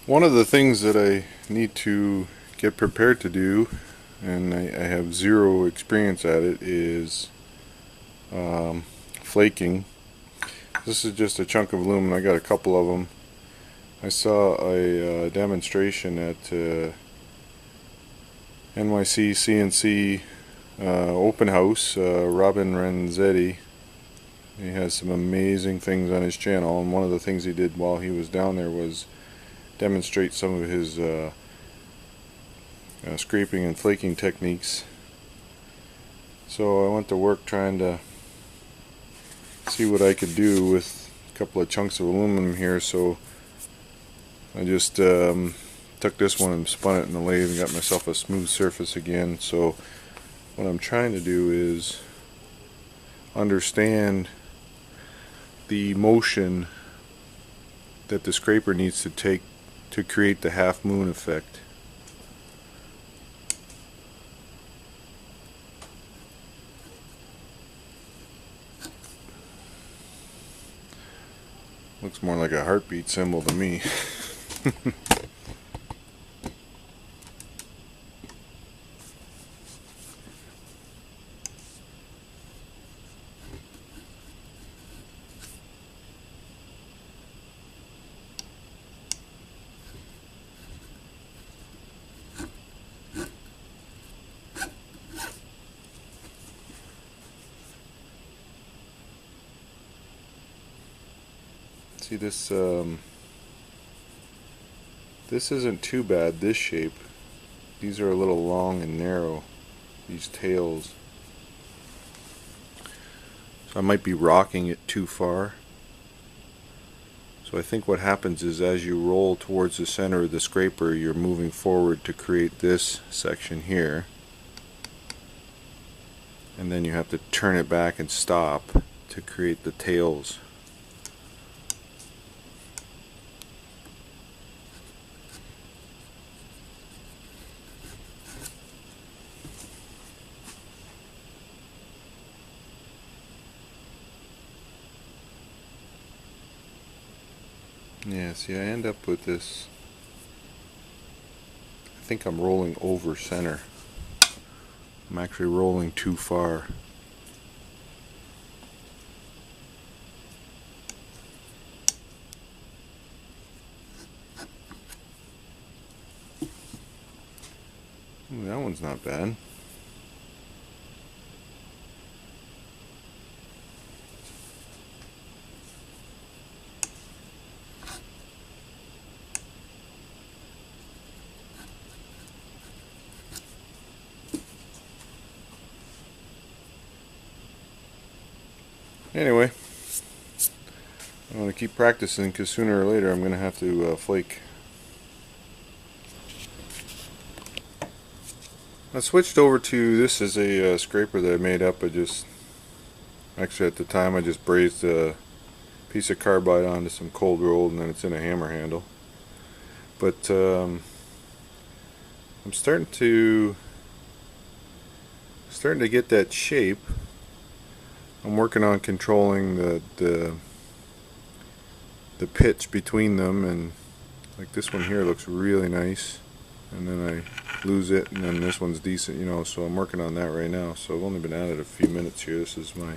One of the things that I need to get prepared to do, and I have zero experience at it, is flaking. This is just a chunk of aluminum. I got a couple of them. I saw a demonstration at NYC CNC open house. Robin Renzetti, he has some amazing things on his channel, and one of the things he did while he was down there was demonstrate some of his scraping and flaking techniques. So I went to work trying to see what I could do with a couple of chunks of aluminum here. So I just took this one and spun it in the lathe and got myself a smooth surface again. So what I'm trying to do is understand the motion that the scraper needs to take to create the half moon effect. Looks more like a heartbeat symbol to me. See this, this isn't too bad, this shape. These are a little long and narrow, these tails. So I might be rocking it too far. So I think what happens is as you roll towards the center of the scraper, you're moving forward to create this section here. And then you have to turn it back and stop to create the tails. Yeah, see, I end up with this. I think I'm rolling over center. I'm actually rolling too far. Ooh, that one's not bad. Anyway, I'm going to keep practicing because sooner or later I'm going to have to flake. I switched over to, this is a scraper that I made up. Actually at the time I just brazed a piece of carbide onto some cold rolled and then it's in a hammer handle. But I'm starting to get that shape. I'm working on controlling the pitch between them, and like this one here looks really nice, and then I lose it, and then this one's decent, you know. So I'm working on that right now. So I've only been at it a few minutes here. This is my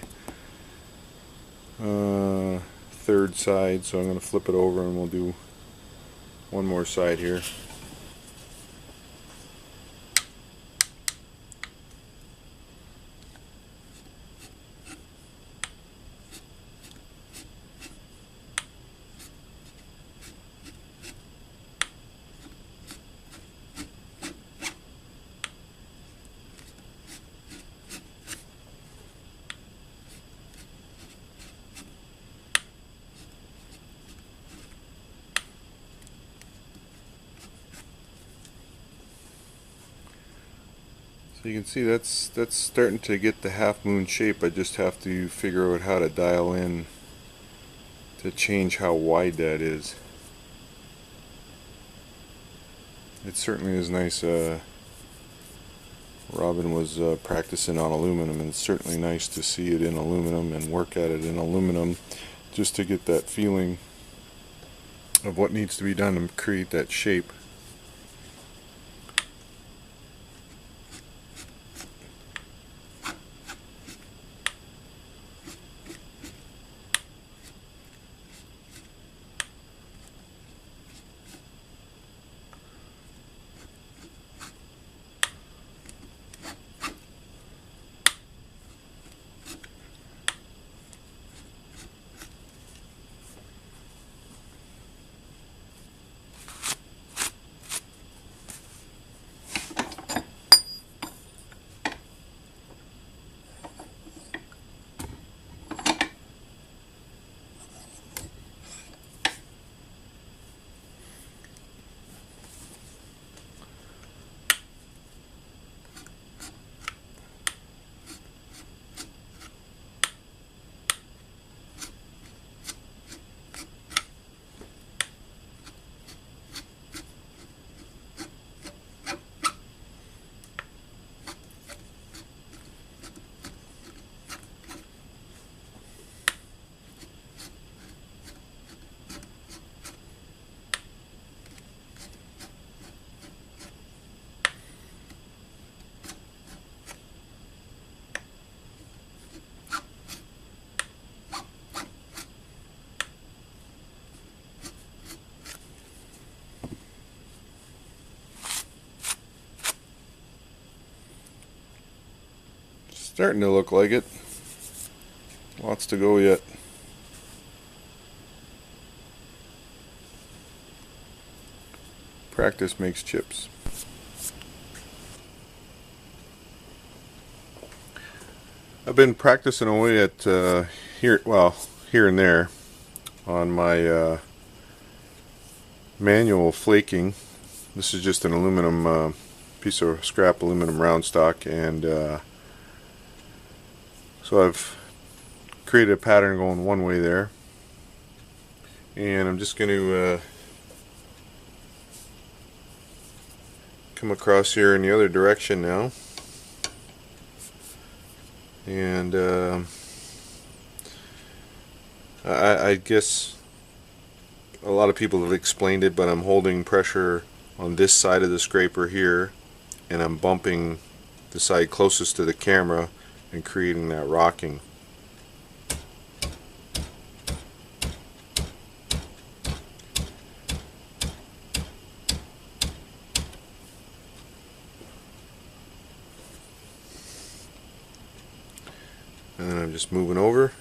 third side, so I'm going to flip it over and we'll do one more side here. So you can see that's starting to get the half moon shape. I just have to figure out how to dial in to change how wide that is. It certainly is nice. Robin was practicing on aluminum, and it's certainly nice to see it in aluminum and work at it in aluminum just to get that feeling of what needs to be done to create that shape. Starting to look like it. Lots to go yet. Practice makes chips. I've been practicing away at here and there on my manual flaking. This is just an aluminum piece of scrap aluminum round stock, and so I've created a pattern going one way there, and I'm just going to come across here in the other direction now, and I guess a lot of people have explained it, but I'm holding pressure on this side of the scraper here, and I'm bumping the side closest to the camera and creating that rocking. And then I'm just moving over.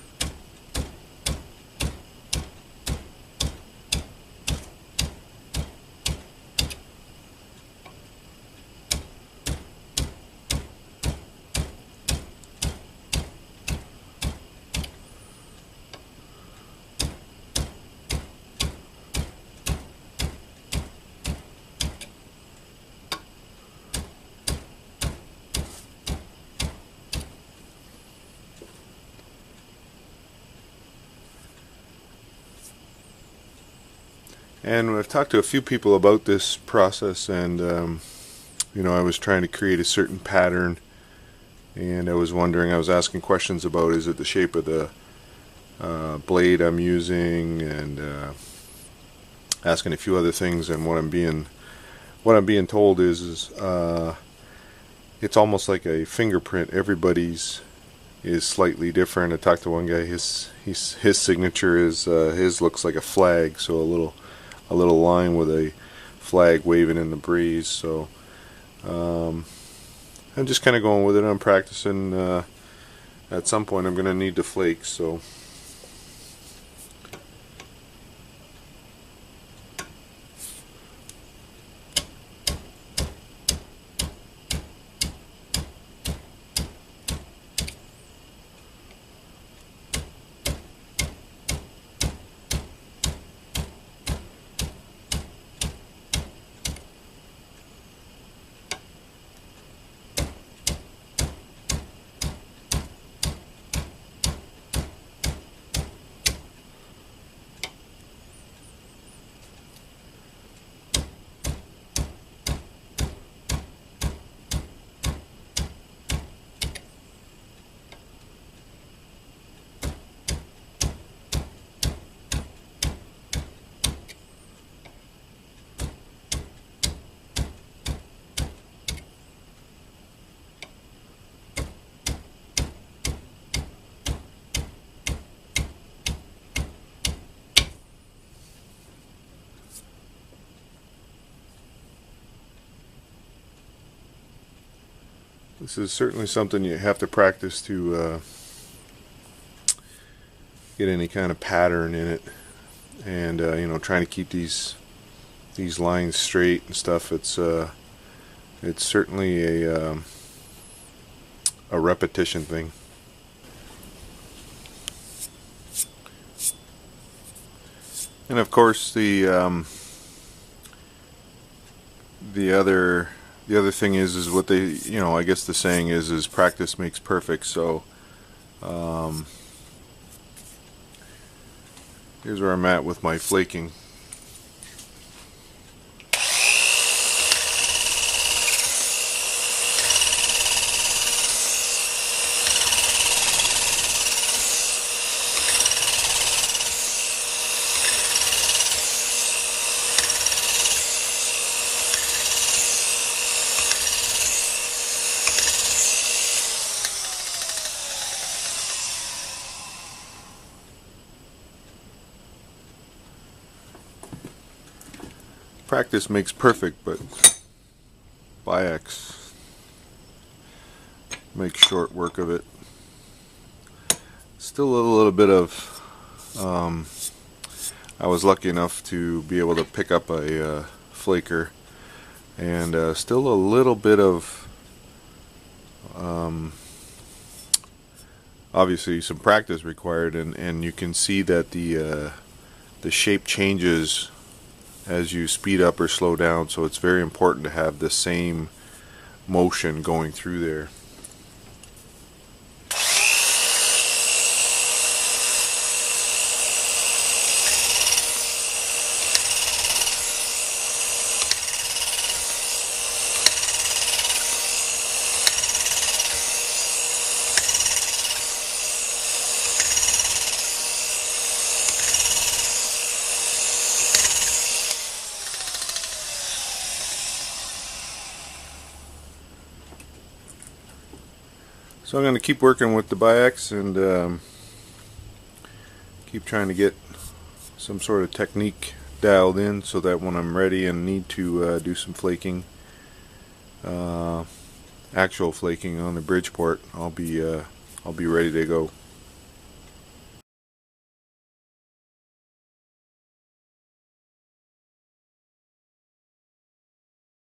And I've talked to a few people about this process, and you know, I was trying to create a certain pattern, and I was asking questions about, is it the shape of the blade I'm using, and asking a few other things. And what I'm being told is it's almost like a fingerprint. Everybody's is slightly different. I talked to one guy. His signature is his looks like a flag, so a little line with a flag waving in the breeze. So I'm just kind of going with it. I'm practicing. At some point I'm going to need to flake, so This is certainly something you have to practice to get any kind of pattern in it, and you know, trying to keep these lines straight and stuff. It's certainly a repetition thing. And of course, the other thing is what they, you know, I guess the saying is practice makes perfect. So here's where I'm at with my flaking. Practice makes perfect, but bi-X makes short work of it. Still a little bit of I was lucky enough to be able to pick up a flaker, and still a little bit of obviously some practice required, and you can see that the shape changes as you speed up or slow down, so it's very important to have the same motion going through there. So I'm going to keep working with the bi-X and keep trying to get some sort of technique dialed in, so that when I'm ready and need to do some flaking, actual flaking on the Bridgeport, I'll be ready to go.